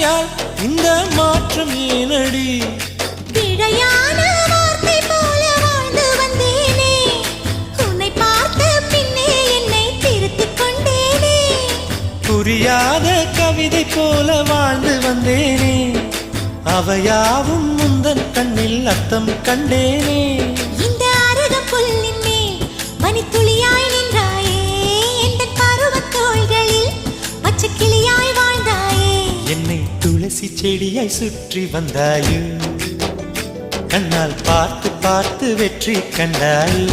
ஆசையால் இந்த மாற்றம் ஏனடி பிழையான வார்த்தை போல வாழ்ந்து வந்தேனே உன்னை பார்த்த பின்னே என்னை திருத்திக் கொண்டேனே புரியாத கவிதை போல வாழ்ந்து வந்தேனே அவையாவும் முந்தன் கண்ணில் அர்த்தம் கண்டேனே இந்த அருக புல்லின் மேல் பனித்துளியாய் நின்றாயே எந்த பருவத் தோள்களில் பச்சை கிளியாய் வாழ்ந்தாயே என்னை துளசி செடியாய் சுற்றி வந்தாயோ கண்ணால் பார்த்து பார்த்து வெற்றி கண்டாயோ